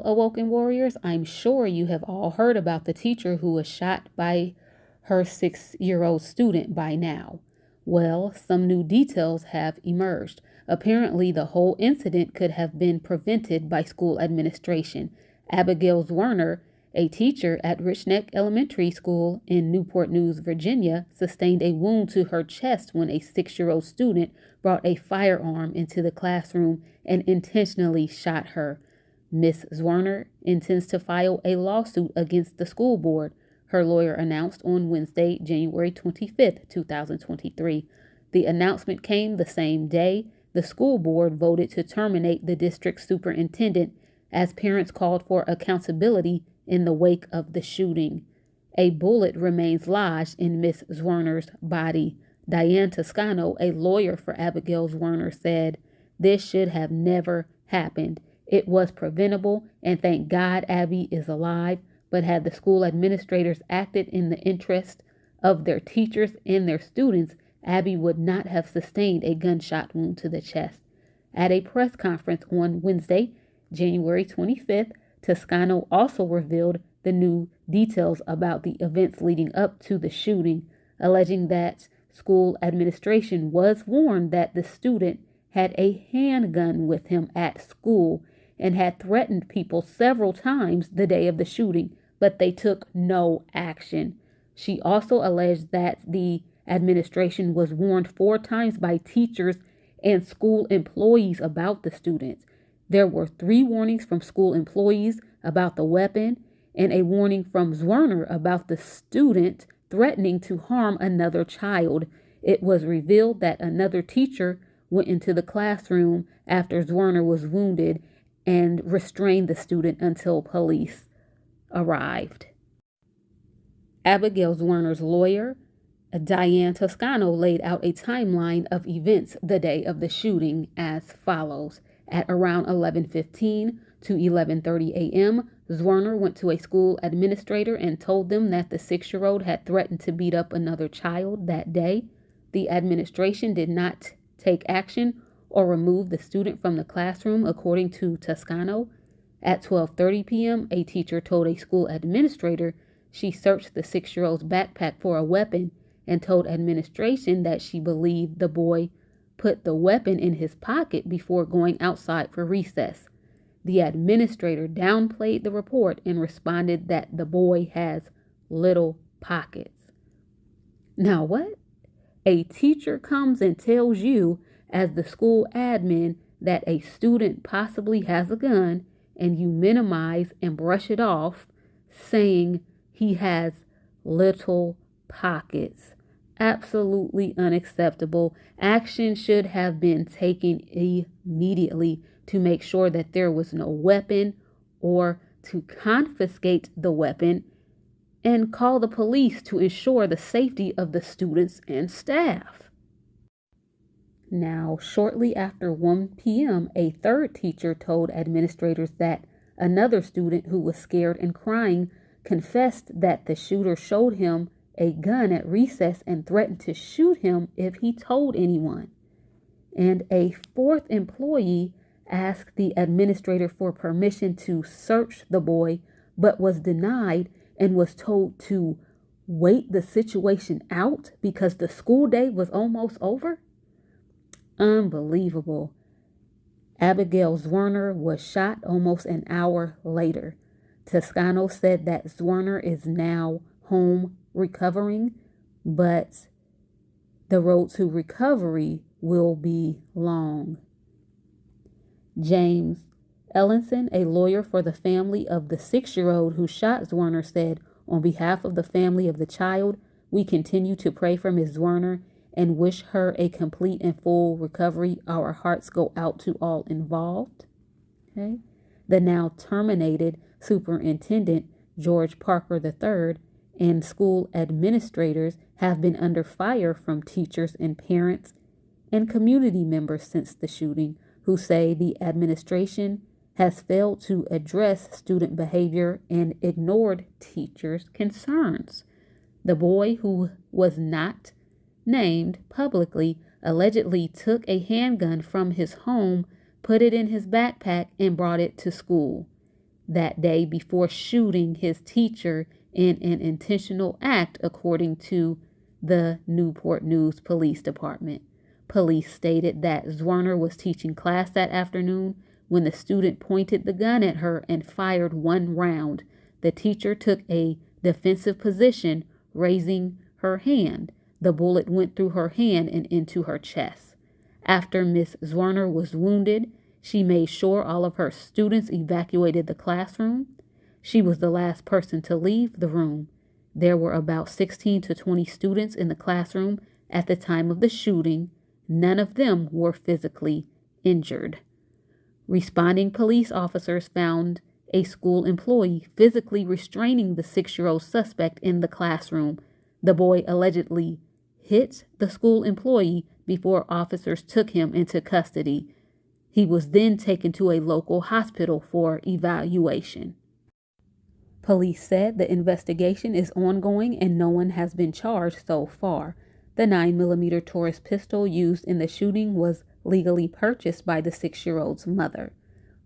Well, Awoken Warriors, I'm sure you have all heard about the teacher who was shot by her 6-year-old student by now. Well, some new details have emerged. Apparently, the whole incident could have been prevented by school administration. Abigail Zwerner, a teacher at Rich Neck Elementary School in Newport News, Virginia, sustained a wound to her chest when a 6-year-old student brought a firearm into the classroom and intentionally shot her. Miss Zwerner intends to file a lawsuit against the school board, her lawyer announced on Wednesday, January 25th, 2023. The announcement came the same day the school board voted to terminate the district superintendent as parents called for accountability in the wake of the shooting. A bullet remains lodged in Miss Zwerner's body. Diane Toscano, a lawyer for Abigail Zwerner, said, "This should have never happened. It was preventable, and thank God Abby is alive. But had the school administrators acted in the interest of their teachers and their students, Abby would not have sustained a gunshot wound to the chest." At a press conference on Wednesday, January 25th, Toscano also revealed the new details about the events leading up to the shooting, alleging that school administration was warned that the student had a handgun with him at school and had threatened people several times the day of the shooting, but they took no action. She also alleged that the administration was warned 4 times by teachers and school employees about the students. There were 3 warnings from school employees about the weapon and a warning from Zwerner about the student threatening to harm another child. It was revealed that another teacher went into the classroom after Zwerner was wounded and restrained the student until police arrived. Abigail Zwerner's lawyer, Diane Toscano, laid out a timeline of events the day of the shooting as follows. At around 11:15 to 11:30 a.m., Zwerner went to a school administrator and told them that the 6-year-old had threatened to beat up another child that day. The administration did not take action or remove the student from the classroom, according to Toscano. At 12:30 p.m., a teacher told a school administrator she searched the 6-year-old's backpack for a weapon and told administration that she believed the boy put the weapon in his pocket before going outside for recess. The administrator downplayed the report and responded that the boy has little pockets. Now what? A teacher comes and tells you, as the school admin, that a student possibly has a gun, and you minimize and brush it off, saying he has little pockets. Absolutely unacceptable. Action should have been taken immediately to make sure that there was no weapon, or to confiscate the weapon and call the police to ensure the safety of the students and staff. Now, shortly after 1 p.m., a third teacher told administrators that another student who was scared and crying confessed that the shooter showed him a gun at recess and threatened to shoot him if he told anyone. And a fourth employee asked the administrator for permission to search the boy, but was denied and was told to wait the situation out because the school day was almost over. Unbelievable. Abigail Zwerner was shot almost an hour later. Toscano said that Zwerner is now home recovering, but the road to recovery will be long. James Ellenson, a lawyer for the family of the 6-year-old who shot Zwerner, said, "On behalf of the family of the child, we continue to pray for Ms. Zwerner and wish her a complete and full recovery. Our hearts go out to all involved." Okay. The now terminated superintendent, George Parker III, and school administrators have been under fire from teachers and parents and community members since the shooting, who say the administration has failed to address student behavior and ignored teachers' concerns. The boy, who was not named publicly, allegedly took a handgun from his home, put it in his backpack, and brought it to school. that day before shooting his teacher in an intentional act, according to the Newport News Police Department. Police stated that Zwerner was teaching class that afternoon when the student pointed the gun at her and fired one round. The teacher took a defensive position, raising her hand. The bullet went through her hand and into her chest. After Miss Zwerner was wounded, she made sure all of her students evacuated the classroom. She was the last person to leave the room. There were about 16 to 20 students in the classroom at the time of the shooting. None of them were physically injured. Responding police officers found a school employee physically restraining the 6-year-old suspect in the classroom. The boy allegedly hit the school employee before officers took him into custody. He was then taken to a local hospital for evaluation. Police said the investigation is ongoing and no one has been charged so far. The 9mm Taurus pistol used in the shooting was legally purchased by the 6-year-old's mother.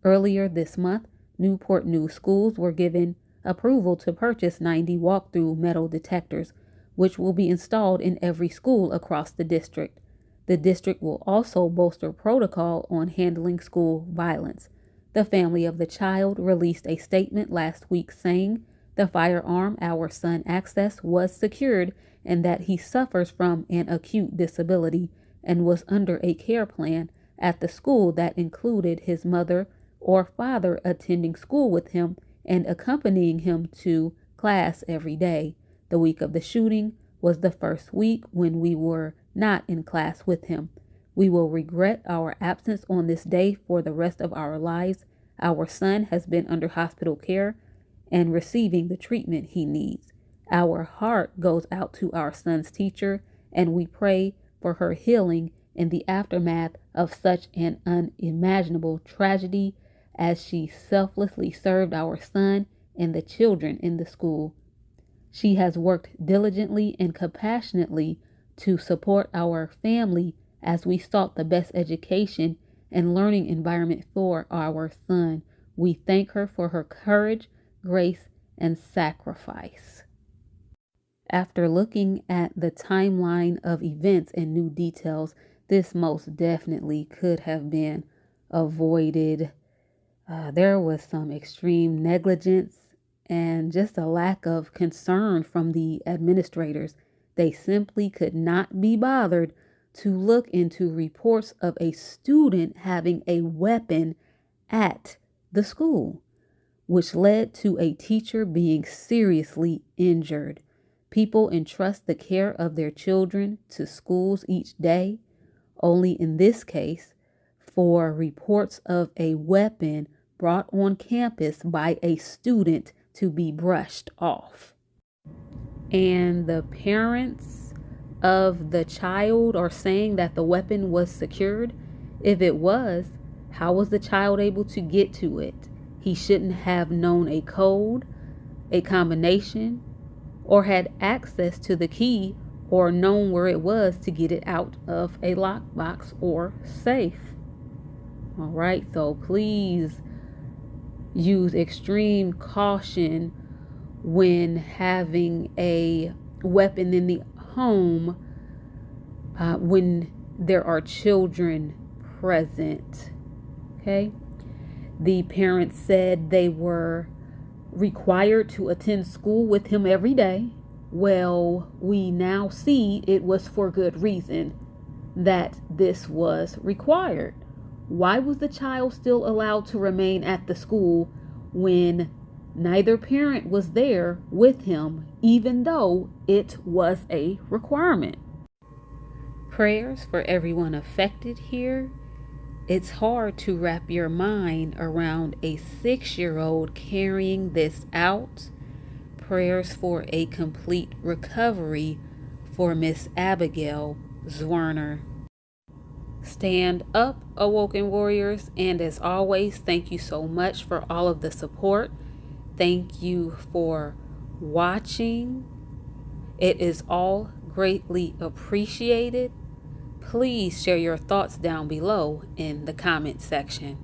Earlier this month, Newport News schools were given approval to purchase 90 walk-through metal detectors, which will be installed in every school across the district. The district will also bolster protocol on handling school violence. The family of the child released a statement last week saying the firearm our son accessed was secured and that he suffers from an acute disability and was under a care plan at the school that included his mother or father attending school with him and accompanying him to class every day. The week of the shooting was the first week when we were not in class with him. We will regret our absence on this day for the rest of our lives. Our son has been under hospital care and receiving the treatment he needs. Our heart goes out to our son's teacher, and we pray for her healing in the aftermath of such an unimaginable tragedy as she selflessly served our son and the children in the school. She has worked diligently and compassionately to support our family as we sought the best education and learning environment for our son. We thank her for her courage, grace, and sacrifice. After looking at the timeline of events and new details, this most definitely could have been avoided. There was some extreme negligence and just a lack of concern from the administrators. They simply could not be bothered to look into reports of a student having a weapon at the school, which led to a teacher being seriously injured. People entrust the care of their children to schools each day, only in this case for reports of a weapon brought on campus by a student to be brushed off. And the parents of the child are saying that the weapon was secured. If it was, how was the child able to get to it? He shouldn't have known a code, a combination, or had access to the key or known where it was to get it out of a lockbox or safe. All right, so please use extreme caution when having a weapon in the home when there are children present. Okay. The parents said they were required to attend school with him every day. Well, we now see it was for good reason that this was required. Why was the child still allowed to remain at the school when neither parent was there with him, even though it was a requirement? Prayers for everyone affected here. It's hard to wrap your mind around a 6-year-old carrying this out. Prayers for a complete recovery for Miss Abigail Zwerner. Stand up, Awoken Warriors, and as always, thank you so much for all of the support. Thank you for watching. It is all greatly appreciated. Please share your thoughts down below in the comment section.